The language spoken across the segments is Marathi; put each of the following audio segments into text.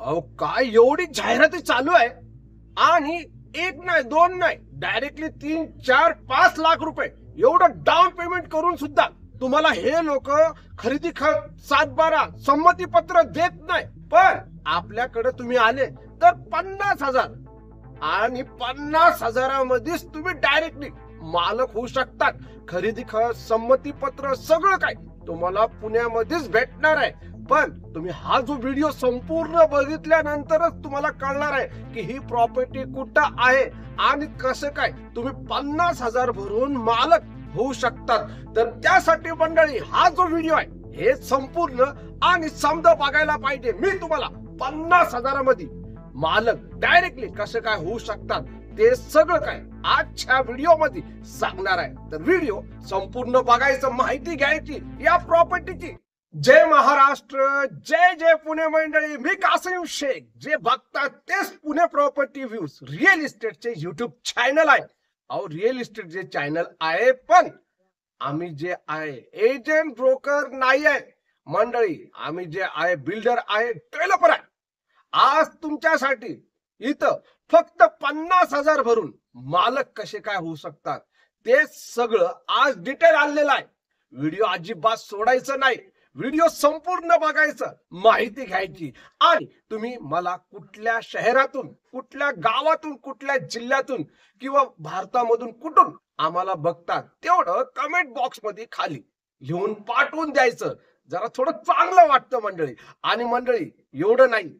अहो काय एवढी जाहिराती चालू आहे आणि एक नाही दोन नाही डायरेक्टली 3, 4, 5 लाख रुपये एवढं डाऊन पेमेंट करून सुद्धा तुम्हाला हे लोक खरेदी खत 7-12 संमती पत्र देत नाही। पण आपल्याकडे तुम्ही आले तर 50,000 आणि 50,000मध्येच तुम्ही डायरेक्टली मालक होऊ शकतात। खरेदी खत संमती पत्र सगळं काय तुम्हाला पुण्यामध्येच भेटणार आहे। पण तुम्ही हा जो व्हिडिओ संपूर्ण बघितल्यानंतरच तुम्हाला कळणार आहे की ही प्रॉपर्टी कुठं आहे आणि कसं काय तुम्ही 50,000 भरून मालक होऊ शकतात। तर त्यासाठी मंडळी हा जो व्हिडिओ आहे हे संपूर्ण आणि समजा बघायला पाहिजे। मी तुम्हाला 50,000मध्ये मालक डायरेक्टली कसं काय होऊ शकतात ते सगळं काय आजच्या व्हिडिओ मध्ये सांगणार आहे। तर व्हिडिओ संपूर्ण बघायचं, माहिती घ्यायची या प्रॉपर्टीची। जय महाराष्ट्र, जय जय पुणे मंडळी। मी कासिम शेख, जे बघतात तेच पुणे प्रॉपर्टी व्ह्यूज रिअल इस्टेटचे युट्यूब चॅनल आहे। अहो रिअल इस्टेट जे चॅनल आहे पण आम्ही जे आहे एजंट ब्रोकर नाही आहे मंडळी, आम्ही जे आहे बिल्डर आहे, डेव्हलपर आहे। आज तुमच्यासाठी इथं फक्त 50,000 भरून मालक कसे काय होऊ शकतात ते सगळं आज डिटेल आलेलं आहे। व्हिडिओ अजिबात सोडायचं नाही, व्हिडिओ संपूर्ण बघायचं, माहिती घ्यायची। आणि तुम्ही मला कुठल्या शहरातून, कुठल्या गावातून, कुठल्या जिल्ह्यातून किंवा भारतामधून कुठून आम्हाला बघतात तेवढं कमेंट बॉक्स मध्ये खाली लिहून पाठवून द्यायचं, जरा थोडं चांगलं वाटतं मंडळी। आणि मंडळी एवढं नाही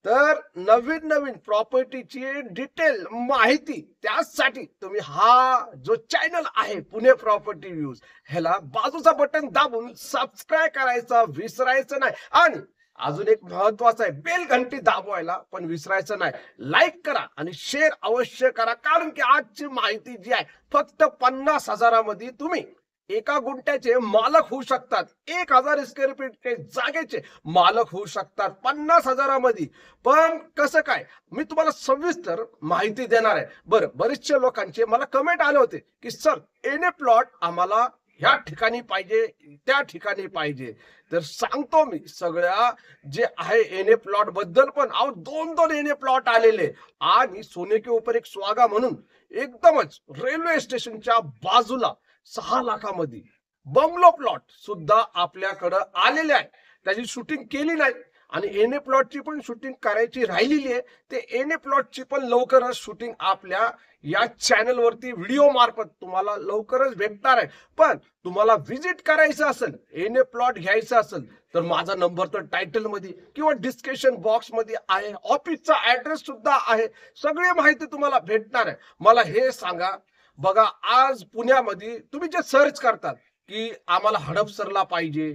तर नवीन नवीन प्रॉपर्टीची डिटेल माहिती त्यासाठी तुम्ही हा जो चॅनल आहे पुणे प्रॉपर्टी व्ह्यूज ह्याला बाजूचा बटन दाबून सबस्क्राईब करायचा विसरायचं नाही। आणि अजून एक महत्वाचं आहे, बेल घंटी दाबवायला पण विसरायचं नाही। लाईक करा आणि शेअर अवश्य करा, कारण की आजची माहिती जी आहे फक्त 50,000मध्ये तुम्ही एका गुंठ्याचे मालक होऊ शकतात। 1,000 स्क्वेअर फीटचे जागेचे मालक होऊ शकतात 50,000मध्ये। पण कसं काय मी तुम्हाला सविस्तर माहिती देणार आहे। बरं, बरेचशे लोकांचे मला कमेंट आले होते की सर एने प्लॉट आम्हाला ह्या ठिकाणी पाहिजे, त्या ठिकाणी पाहिजे। तर सांगतो मी सगळ्या जे आहे एने प्लॉट बद्दल पण। अहो 2-2 एने प्लॉट आलेले आणि सोने के ऊपर एक स्वागा म्हणून एकदमच रेल्वे स्टेशनच्या बाजूला 6 लाखामध्ये बंगलो प्लॉट सुद्धा आपल्याकडे आलेले आहे। त्याची शूटिंग केली नाही आणि एने प्लॉटची पण शूटिंग करायची राहिलेली आहे। ते एने प्लॉटची पण लवकरच शूटिंग आपल्या या चॅनल वरती व्हिडिओ मार्फत तुम्हाला लवकरच भेटणार आहे। पण तुम्हाला व्हिजिट करायचं असेल, एने प्लॉट घ्यायचा असेल तर माझा नंबर तर टायटल मध्ये किंवा डिस्क्रिप्शन बॉक्स मध्ये आहे, ऑफिसचा ऍड्रेस सुद्धा आहे, सगळी माहिती तुम्हाला भेटणार आहे। मला हे सांगा, बघा आज पुण्यामध्ये तुम्ही जे सर्च करतात की आम्हाला हडपसरला पाहिजे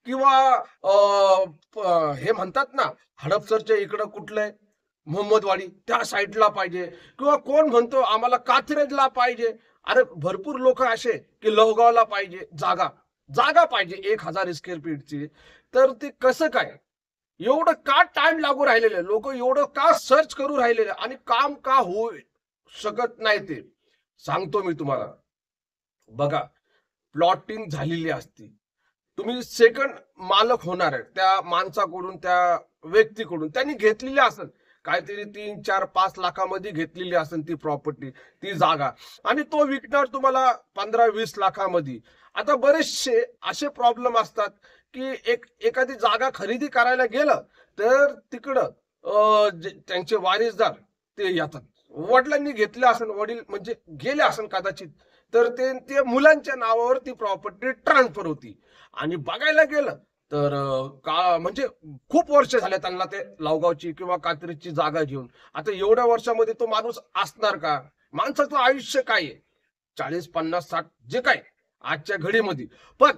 किंवा हे म्हणतात ना हडपसरच्या इकडं कुठलंय मोहम्मदवाडी त्या साईडला पाहिजे, किंवा कोण म्हणतो आम्हाला कात्रजला पाहिजे। अरे भरपूर लोक असे की लवगावला पाहिजे जागा, जागा पाहिजे 1,000 स्क्वेअर फीटची। तर ते कसं काय एवढं का टाइम लागू राहिलेले, लोक एवढं का सर्च करू राहिलेले आणि काम का होऊ शकत नाही ते सांगतो मी तुम्हाला। बघा प्लॉटिंग झालेली असती, तुम्ही सेकंड मालक होणार आहे त्या माणसाकडून, त्या व्यक्तीकडून त्यांनी घेतलेली असेल काहीतरी 3, 4, 5 लाखामध्ये घेतलेली असेल ती प्रॉपर्टी, ती जागा, आणि तो विकणार तुम्हाला 15-20 लाखामध्ये। आता बरेचसे असे प्रॉब्लेम असतात की एखादी जागा खरेदी करायला गेलं तर तिकडं त्यांचे वारिसदार ते येतात, वडिलांनी घेतले असेल, वडील म्हणजे गेले असेल कदाचित, तर ते मुलांच्या नावावर ती प्रॉपर्टी ट्रान्सफर होती। आणि बघायला गेलं तर का म्हणजे खूप वर्ष झाले त्यांना ते लावगावची किंवा कात्रीची जागा घेऊन। आता एवढ्या वर्षामध्ये तो माणूस असणार का? माणसाचं आयुष्य काय आहे 40, 50, 60 जे काय आजच्या घडीमध्ये, पण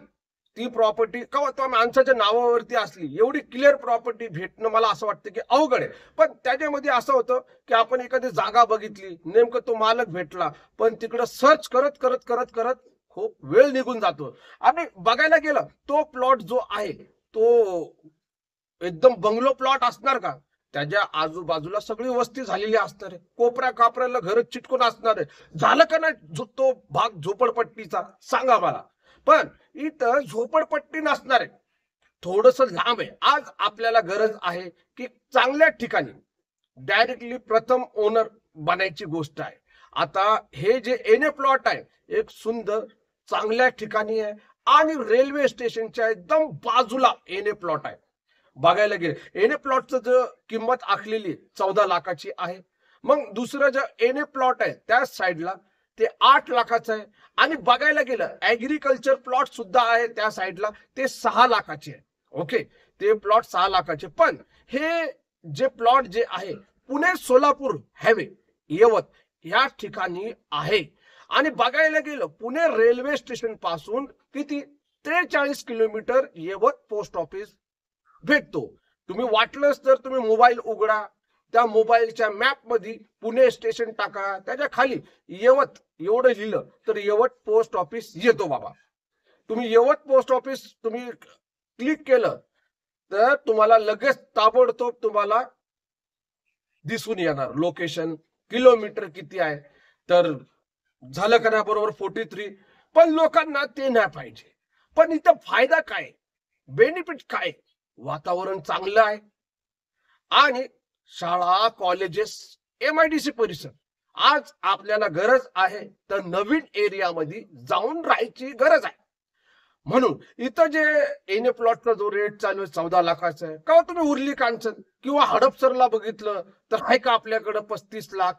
ती प्रॉपर्टी का त्या माणसाच्या नावावरती असली एवढी क्लिअर प्रॉपर्टी भेटणं मला असं वाटतं की अवघड आहे। पण त्याच्यामध्ये असं होतं की आपण एखादी जागा बघितली, नेमकं तो मालक भेटला, पण तिकडं सर्च करत करत करत करत खूप वेळ निघून जातो। आणि बघायला गेलं तो प्लॉट जो आहे तो एकदम बंगलो प्लॉट असणार का? त्याच्या आजूबाजूला सगळी वस्ती झालेली असणार आहे, कोपऱ्या कापऱ्याला घर चिटकून असणार आहे। झालं का नाही तो भाग झोपडपट्टीचा सांगा मला? पण इथं झोपडपट्टी नसणार आहे, थोडस लांब आहे. आज आपल्याला गरज आहे की चांगल्या ठिकाणी डायरेक्टली प्रथम ओनर बनायची गोष्ट आहे. आता हे जे एनए प्लॉट आहे एक सुंदर चांगल्या ठिकाणी आहे आणि रेल्वे स्टेशनच्या एकदम बाजूला एनए प्लॉट आहे. बघायला गेले एनए प्लॉटचं जो किंमत आखलेली 14 लाखाची आहे. मग दुसरं जे एनए प्लॉट आहे त्या साईडला ते 8 लाखाचं आहे. आणि बघायला गेलं ऍग्रिकल्चर प्लॉट सुद्धा आहे त्या साईडला ते 6 लाखाचे आहे. ओके, ते प्लॉट 6 लाखाचे. पण हे जे प्लॉट जे आहे पुणे सोलापूर हायवे यवत या ठिकाणी आहे. आणि बघायला गेलं पुणे रेल्वे स्टेशन पासून किती 43 किलोमीटर यवत पोस्ट ऑफिस भेटतो. तुम्ही वाटलंच तर तुम्ही मोबाईल उघडा, त्या मोबाईलच्या मॅप मध्ये पुणे स्टेशन टाका, त्याच्या खाली यवत एवढं लिहिलं तर यवत पोस्ट ऑफिस येतो बाबा. तुम्ही यवत पोस्ट ऑफिस तुम्ही क्लिक केलं तर तुम्हाला लगेच ताबडतोब तुम्हाला दिसून येणार लोकेशन, किलोमीटर किती आहे. तर झालं का ना बरोबर 43. पण लोकांना ते नाही पाहिजे. पण इथं फायदा काय, बेनिफिट काय, वातावरण चांगलं आहे आणि शाळा कॉलेजेस MIDC परिसर. आज आपल्याला गरज आहे तर नवीन एरियामध्ये जाऊन राहायची गरज आहे. म्हणून इथं जे एनए प्लॉटचा जो रेट चालू आहे 14 लाखाचा आहे. का तुम्ही उरली कांचन किंवा हडपसरला बघितलं तर आहे का आपल्याकडे 35 लाख,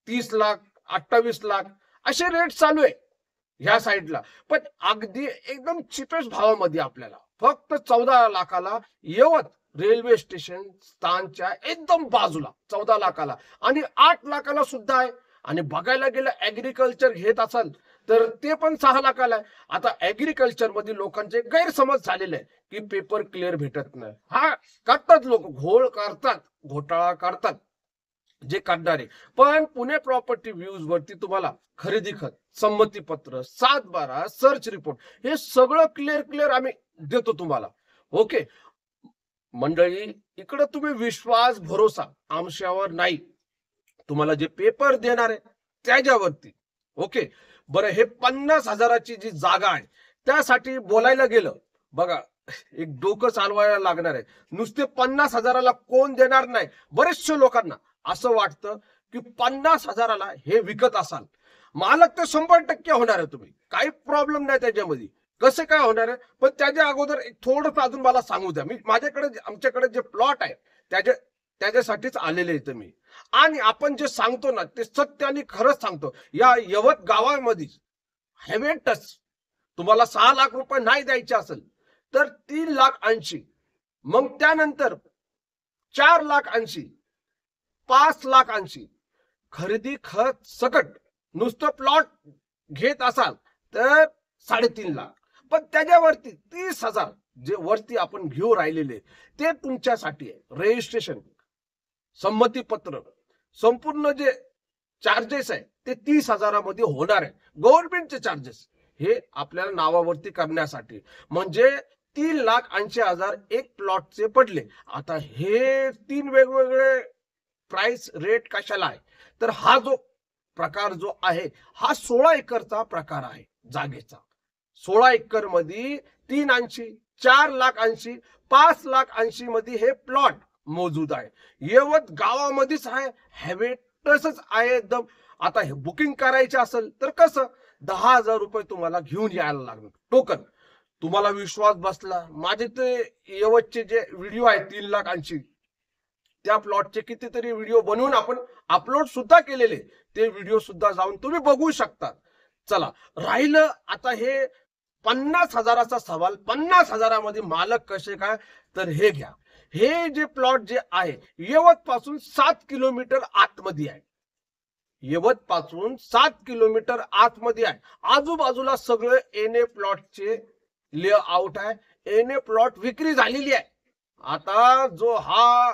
30 लाख, 28 लाख असे रेट चालू आहे ह्या साईडला. पण अगदी एकदम चिपेस्ट भावामध्ये आपल्याला फक्त 14 लाखाला यवत रेल्वे स्टेशन स्थानच्या एकदम बाजूला 14 लाखाला आणि 8 लाखाला सुद्धा आहे. आणि बघायला गेलं ऍग्रिकल्चर घेत असाल तर ते पण 6 लाखाला आहे. आता ऍग्रिकल्चर मध्ये लोकांचे गैरसमज झालेले आहे की पेपर क्लिअर भेटत नाही. हा करतात लोक, घोळ करतात, घोटाळा करतात जे काढणारे. पण पुणे प्रॉपर्टी व्ह्यूज वरती तुम्हाला खरेदी खत, संमती पत्र, 7/12, सर्च रिपोर्ट हे सगळं क्लिअर आम्ही देतो तुम्हाला. ओके मंडळी, इकडे तुम्ही विश्वास भरोसा आमच्यावर नाही, तुम्हाला जे पेपर देणार आहे त्याच्यावरती. ओके बरं, हे 50,000ची जी जागा आहे त्यासाठी बोलायला गेलं बघा एक डोकं चालवायला लागणार आहे. नुसते 50,000ला कोण देणार नाही. बरेचशे लोकांना असं वाटतं की 50,000ला हे विकत असाल, मालक तर 100% होणार आहे तुम्ही, काही प्रॉब्लेम नाही त्याच्यामध्ये. कसं काय होणार आहे, पण त्याच्या अगोदर थोडंसं अजून मला सांगू द्या. मी आमच्याकडे जे प्लॉट आहे त्याच्यासाठीच आलेले आहे मी. आणि आपण जे सांगतो ना ते सत्य आणि खरंच सांगतो. या यवत गावामध्ये हायवे टच तुम्हाला 6 लाख रुपये नाही द्यायचे असेल तर 3,80,000, मग त्यानंतर 4,80,000, 5,80,000 खरेदी खत सकट नुसतं प्लॉट घेत असाल तर 3.5 लाख. पण त्याच्यावरती 30,000 जे वरती आपण घेऊ राहिलेले ते तुमच्यासाठी आहे. रजिस्ट्रेशन, संमती पत्र, संपूर्ण जे चार्जेस आहे ते 30,000मध्ये होणार आहे. गव्हर्नमेंटचे चार्जेस हे आपल्याला नावावरती करण्यासाठी म्हणजे 3,80,000 एक प्लॉटचे पडले. आता हे 3 वेगवेगळे प्राइस रेट कशाला आहे तर हा जो प्रकार जो आहे हा 16 एकरचा प्रकार आहे जागेचा. 16 एकर मध्ये 3,80,000, 4,80,000, 5,80,000 मध्ये हे प्लॉट मौजूद आहे. यवत गावामध्येच आहे, हॅबिटसच आहे एकदम. आता हे बुकिंग करायचे असेल तर कसं 10,000 रुपये तुम्हाला घेऊन यायला लागणार टोकन. तुम्हाला विश्वास बसला, माझे ते यवतचे जे व्हिडिओ आहेत 3,80,000 त्या प्लॉटचे कितीतरी व्हिडिओ बनवून आपण अपलोड सुद्धा केलेले, ते व्हिडिओ सुद्धा जाऊन तुम्ही बघू शकता. चला राहिलं आता हे 50,000चा सवाल. 50,000मध्ये मालक कसे काय तर हे घ्या. हे जे प्लॉट जे आहे यवत पासून 7 किलोमीटर आतमध्ये आहे. यवत पासून 7 किलोमीटर आतमध्ये आहे. आजूबाजूला सगळे एनए प्लॉटचे लेआउट आहे. एनए प्लॉट विक्री झालेली आहे. आता जो हा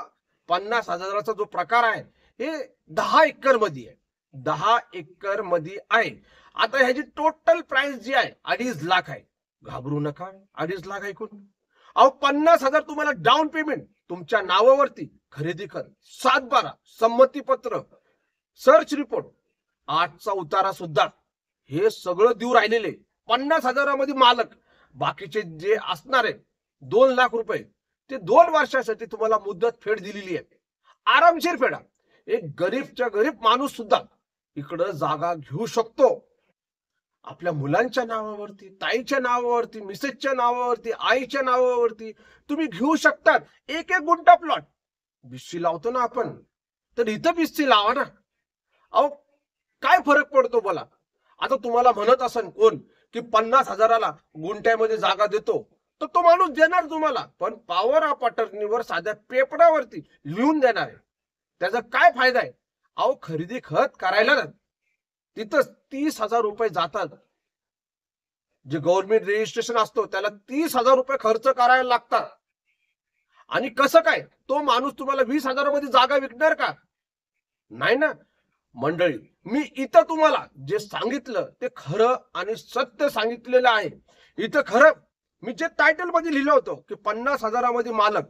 50,000चा जो प्रकार आहे हे 10 एकर मध्ये आहे. 10 एकर मध्ये आहे. आता ह्याची टोटल प्राइस जी आहे 2.5 लाख आहे. घाबरू नका, 2.5 लाख ऐकून. अहो 50,000 तुम्हाला डाऊन पेमेंट तुमच्या नावावरती, खरेदी कर, 7/12, संमती पत्र, सर्च रिपोर्ट, 8चा उतारा सुद्धा हे सगळं देऊ राहिलेले 50,000मध्ये मालक. बाकीचे जे असणार आहे 2 लाख रुपये ते 2 वर्षासाठी तुम्हाला मुदत फेड दिलेली आहे. आरामशीर फेडा. एक गरीबच्या गरीब माणूस सुद्धा इकडं जागा घेऊ शकतो. आपल्या मुलांच्या नावावरती, ताईच्या नावावरती, मिसेसच्या नावावरती, आईच्या नावावरती तुम्ही घेऊ शकतात. एक एक गुंठा प्लॉट. बिस्सी लावतो ना आपण, तर इथं बिस्सी लावा ना. अहो काय फरक पडतो बोला. आता तुम्हाला म्हणत असन कोण की 50,000ला गुंठ्यामध्ये जागा देतो, तर तो माणूस देणार तुम्हाला, पण पॉवर ऑफ अटर्नीवर साध्या पेपरावरती लिहून देणार आहे. त्याचा काय फायदा आहे? अहो खरेदी खत करायला ना तिथं 30,000 रुपये जातात. जे गव्हर्नमेंट रजिस्ट्रेशन असतो त्याला 30,000 रुपये खर्च करायला लागतात. आणि कसं काय तो माणूस तुम्हाला 20,000 मध्ये जागा विकणार का? नाही ना. मंडळी, मी इथं तुम्हाला जे सांगितलं ते खरं आणि सत्य सांगितलेलं आहे. इथं खरं मी जे टायटल मध्ये लिहिलं होतं की 50,000मध्ये मालक,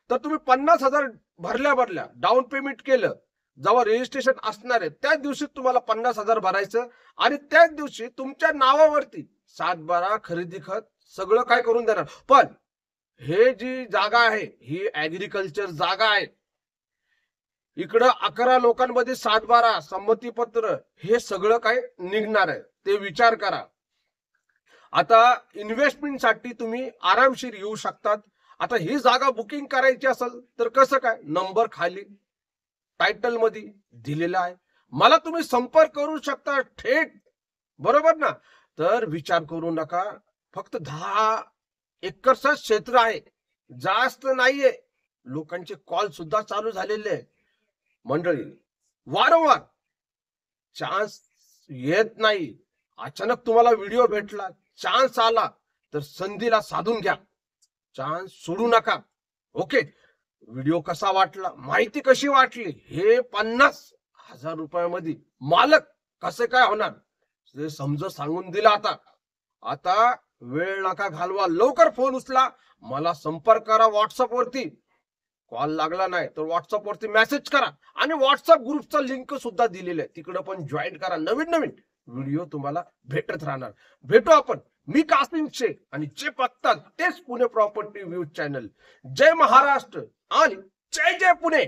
तर तुम्ही 50,000 भरल्या डाऊन पेमेंट केलं, जेव्हा रजिस्ट्रेशन असणार आहे त्याच दिवशी तुम्हाला 50,000 भरायचं आणि त्याच दिवशी तुमच्या नावावरती 7/12 खरेदी खत सगळं काय करून देणार. पण हे जी जागा आहे ही ऍग्रिकल्चर जागा आहे. इकडं 11 लोकांमध्ये 7/12 संमतीपत्र हे सगळं काय निघणार आहे ते विचार करा. आता इन्व्हेस्टमेंटसाठी तुम्ही आरामशीर येऊ शकतात. आता ही जागा बुकिंग करायची असेल तर कसं काय, नंबर खाली टायटल मध्ये दिलेला आहे. मला तुम्ही संपर्क करू शकता थेट, बरोबर ना. तर विचार करू नका. फक्त 10 एकरचं क्षेत्र आहे, जास्त नाहीये. लोकांचे कॉल सुद्धा चालू झालेले आहे. मंडळी, वारंवार चान्स येत नाही. अचानक तुम्हाला व्हिडिओ भेटला, चान्स आला, तर संधीला साधून घ्या. चान्स सोडू नका. ओके. व्हिडिओ कसा वाटला, माहिती कशी वाटली, हे 50,000 रुपयामध्ये मालक कसे काय होणार ते समज सांगून दिला. आता वेळ नका घालवा, लवकर फोन उचला, मला संपर्क करा व्हॉट्सअप वरती. कॉल लागला नाही तर व्हॉट्सअप वरती मेसेज करा आणि व्हॉट्सअप ग्रुपचा लिंक सुद्धा दिलेला आहे, तिकडे पण जॉईन करा. नवीन नवीन व्हिडिओ तुम्हाला भेटत राहणार. भेटू आपण. मी कासिम शेख आणि जे बघतात तेच पुणे प्रॉपर्टी व्ह्यूज चॅनल. जय महाराष्ट्र आणि जय जय पुणे.